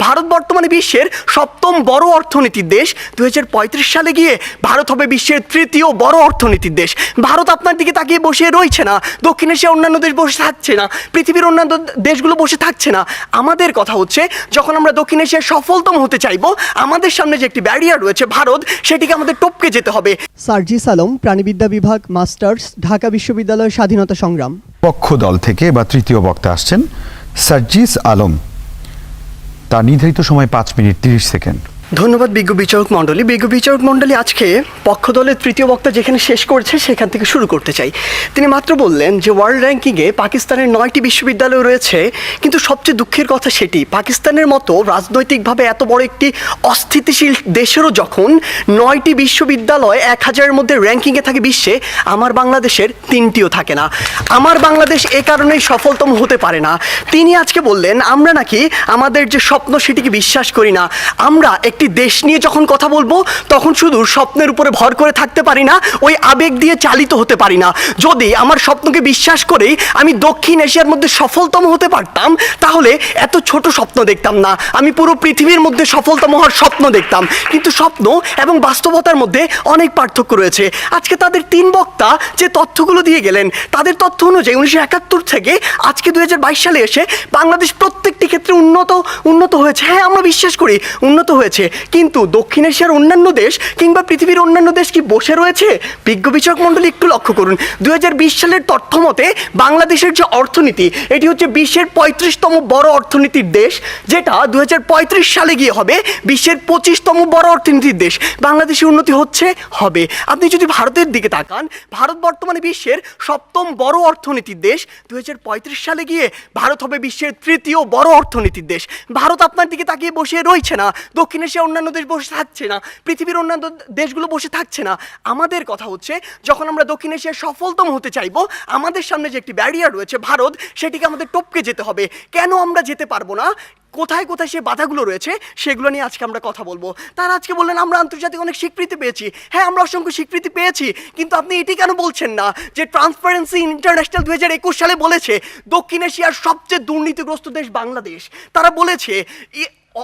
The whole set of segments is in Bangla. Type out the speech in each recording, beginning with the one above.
ভারত বর্তমানে বিশ্বের সপ্তম বড় অর্থনীতির দেশ। 2035 সালে গিয়ে ভারত হবে বিশ্বের তৃতীয় বড় অর্থনীতির দেশ। ভারত আপনার দিকে তাকিয়ে বসে রয়েছে না, দক্ষিণ এশিয়ার অন্যান্য দেশ বসে থাকছে না, পৃথিবীর অন্যান্য দেশগুলো বসে থাকছে না। আমাদের কথা হচ্ছে, যখন আমরা দক্ষিণ এশিয়ার সফলতম হতে চাইবো, আমাদের সামনে যে একটি ব্যারিয়ার রয়েছে ভারত, সেটিকে আমাদের টপকে যেতে হবে। সার্জিস আলম, প্রাণিবিদ্যা বিভাগ, মাস্টার্স, ঢাকা বিশ্ববিদ্যালয়, স্বাধীনতা সংগ্রাম। পক্ষ দল থেকে বা তৃতীয় বক্তা আসছেন সার্জিস আলম। তার নির্ধারিত সময় 5 মিনিট 30 সেকেন্ড। ধন্যবাদ বিজ্ঞ বিচারক মণ্ডলী। বিজ্ঞ বিচারক মণ্ডলী, আজকে পক্ষ দলের তৃতীয় বক্তা যেখানে শেষ করেছে সেখান থেকে শুরু করতে চাই। তিনি মাত্র বললেন যে ওয়ার্ল্ড র্যাঙ্কিংয়ে পাকিস্তানের 9টি বিশ্ববিদ্যালয় রয়েছে, কিন্তু সবচেয়ে দুঃখের কথা সেটি, পাকিস্তানের মতো রাজনৈতিকভাবে এত বড় একটি অস্থিতিশীল দেশেরও যখন 9টি বিশ্ববিদ্যালয় 1000-এর মধ্যে র্যাঙ্কিংয়ে থাকে বিশ্বে, আমার বাংলাদেশের 3টিও থাকে না। আমার বাংলাদেশ এ কারণেই সফলতম হতে পারে না। তিনি আজকে বললেন আমরা নাকি আমাদের যে স্বপ্ন সেটিকে বিশ্বাস করি না। আমরা একটি দেশ নিয়ে যখন কথা বলবো তখন শুধু স্বপ্নের উপরে ভর করে থাকতে পারি না, ওই আবেগ দিয়ে চালিত হতে পারি না। যদি আমার স্বপ্নকে বিশ্বাস করেই আমি দক্ষিণ এশিয়ার মধ্যে সফলতম হতে পারতাম, তাহলে এত ছোট স্বপ্ন দেখতাম না, আমি পুরো পৃথিবীর মধ্যে সফলতম হওয়ার স্বপ্ন দেখতাম। কিন্তু স্বপ্ন এবং বাস্তবতার মধ্যে অনেক পার্থক্য রয়েছে। আজকে তাদের 3 বক্তা যে তথ্যগুলো দিয়ে গেলেন, তাদের তথ্য অনুযায়ী 1971 থেকে আজকে 2022 সালে এসে বাংলাদেশ প্রত্যেকটি ক্ষেত্রে উন্নত হয়েছে। হ্যাঁ, আমরা বিশ্বাস করি উন্নত হয়েছে, কিন্তু দক্ষিণ এশিয়ার অন্যান্য দেশ কিংবা পৃথিবীর অন্যান্য দেশ কি বসে রয়েছে? বিজ্ঞ বিচারক মণ্ডলী, একটু লক্ষ্য করুন, 2020 সালের তথ্য মতে বাংলাদেশের যে অর্থনীতি, এটি হচ্ছে বিশ্বের 35তম বড় অর্থনীতির দেশ, যেটা 2035 সালে গিয়ে হবে বিশ্বের 25তম বড় অর্থনীতির দেশ। বাংলাদেশের উন্নতি হচ্ছে, হবে। আপনি যদি ভারতের দিকে তাকান, ভারত বর্তমানে বিশ্বের সপ্তম বড় অর্থনীতির দেশ। 2035 সালে গিয়ে ভারত হবে বিশ্বের তৃতীয় বড় অর্থনীতির দেশ। ভারত আপনার দিকে তাকিয়ে বসে রয়েছে না, দক্ষিণ এশিয়ার অন্যান্য দেশ বসে থাকছে না, পৃথিবীর অন্যান্য দেশগুলো বসে থাকছে না। আমাদের কথা হচ্ছে, যখন আমরা দক্ষিণ এশিয়ার সফলতম হতে চাইবো, আমাদের সামনে যে একটি ব্যারিয়ার রয়েছে ভারত, সেটিকে আমাদের টপকে যেতে হবে। কেন আমরা যেতে পারবো না, কোথায় কোথায় সে বাধাগুলো রয়েছে, সেগুলো নিয়ে আজকে আমরা কথা বলবো। তারা আজকে বললেন আমরা আন্তর্জাতিক অনেক স্বীকৃতি পেয়েছি। হ্যাঁ, আমরা অসংখ্য স্বীকৃতি পেয়েছি, কিন্তু আপনি এটি কেন বলছেন না যে ট্রান্সপারেন্সি ইন্টারন্যাশনাল 2021 সালে বলেছে দক্ষিণ এশিয়ার সবচেয়ে দুর্নীতিগ্রস্ত দেশ বাংলাদেশ। তারা বলেছে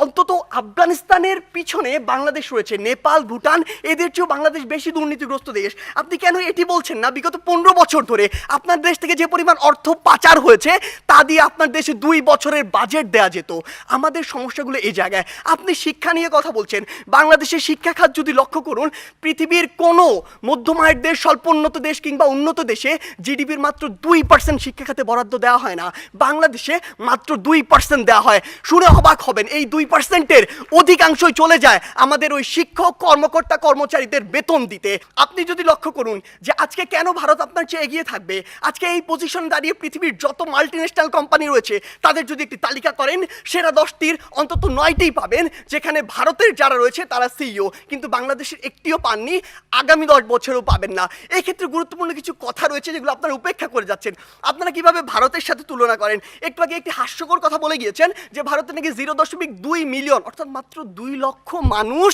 অন্তত আফগানিস্তানের পিছনে বাংলাদেশ রয়েছে, নেপাল, ভুটান, এদের চেয়েও বাংলাদেশ বেশি দুর্নীতিগ্রস্ত দেশ। আপনি কেন এটি বলছেন না? বিগত 15 বছর ধরে আপনার দেশ থেকে যে পরিমাণ অর্থ পাচার হয়েছে, তা দিয়ে আপনার দেশে 2 বছরের বাজেট দেওয়া যেত। আমাদের সমস্যাগুলো এই জায়গায়। আপনি শিক্ষা নিয়ে কথা বলছেন, বাংলাদেশের শিক্ষা খাত যদি লক্ষ্য করুন, পৃথিবীর কোনো মধ্যম আয়ের দেশ, স্বল্পোন্নত দেশ কিংবা উন্নত দেশে জিডিপির মাত্র 2% শিক্ষা খাতে বরাদ্দ দেওয়া হয় না, বাংলাদেশে মাত্র 2% দেওয়া হয়। শুনে অবাক হবেন, এই 2%-এর অধিকাংশই চলে যায় আমাদের ওই শিক্ষক, কর্মকর্তা, কর্মচারীদের বেতন দিতে। আপনি যদি লক্ষ্য করুন যে আজকে কেন ভারত আপনার চেয়ে এগিয়ে থাকবে, আজকে এই পজিশন দাঁড়িয়ে পৃথিবীর যত মাল্টিন্যাশনাল কোম্পানি রয়েছে তাদের যদি একটি তালিকা করেন, সেরা 10টির অন্তত 9টিই পাবেন যেখানে ভারতের যারা রয়েছে তারা সিইও, কিন্তু বাংলাদেশের একটিও পাননি, আগামী 10 বছরেও পাবেন না। এই ক্ষেত্রে গুরুত্বপূর্ণ কিছু কথা রয়েছে যেগুলো আপনারা উপেক্ষা করে যাচ্ছেন। আপনারা কিভাবে ভারতের সাথে তুলনা করেন? একটু আগে একটি হাস্যকর কথা বলে গিয়েছেন যে ভারতে নাকি 0.2 মিলিয়ন, অর্থাৎ মাত্র 2 লক্ষ মানুষ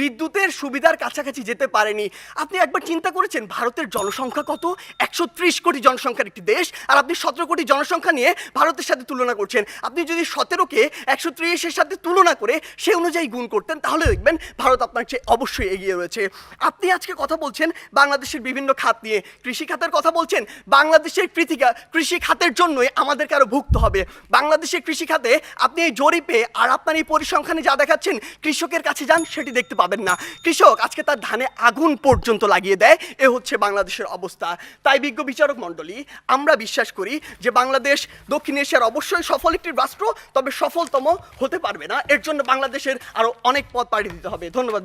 বিদ্যুতের সুবিধার কাছাকাছি যেতে পারেনি। আপনি একবার চিন্তা করেছেন ভারতের জনসংখ্যা কত? 130 কোটি জনসংখ্যার একটি দেশ, আর আপনি 17 কোটি জনসংখ্যা নিয়ে ভারতের সাথে তুলনা করছেন। আপনি যদি 17কে 130-এর সাথে তুলনা করে সে অনুযায়ী গুণ করতেন, তাহলে দেখবেন ভারত আপনার চেয়ে অবশ্যই এগিয়ে রয়েছে। আপনি আজকে কথা বলছেন বাংলাদেশের বিভিন্ন খাত নিয়ে, কৃষি খাতের কথা বলছেন। বাংলাদেশের কৃষি খাতের জন্যই আমাদেরকে আরো ভুগতে হবে। বাংলাদেশের কৃষি খাতে আপনি এই জরিপে আর আপনার এই পরিসংখ্যানে যা দেখাচ্ছেন, কৃষকের কাছে যান, সেটি দেখতে পাবেন না। কৃষক আজকে তার ধানে আগুন পর্যন্ত লাগিয়ে দেয়। এ হচ্ছে বাংলাদেশের অবস্থা। তাই বিজ্ঞ বিচারক মণ্ডলী, আমরা বিশ্বাস করি যে বাংলাদেশ দক্ষিণ এশিয়ার অবশ্যই সফল একটি রাষ্ট্র, তবে সফলতম হতে পারবে না। এর জন্য বাংলাদেশের আরো অনেক পথ পাড়ি দিতে হবে। ধন্যবাদ।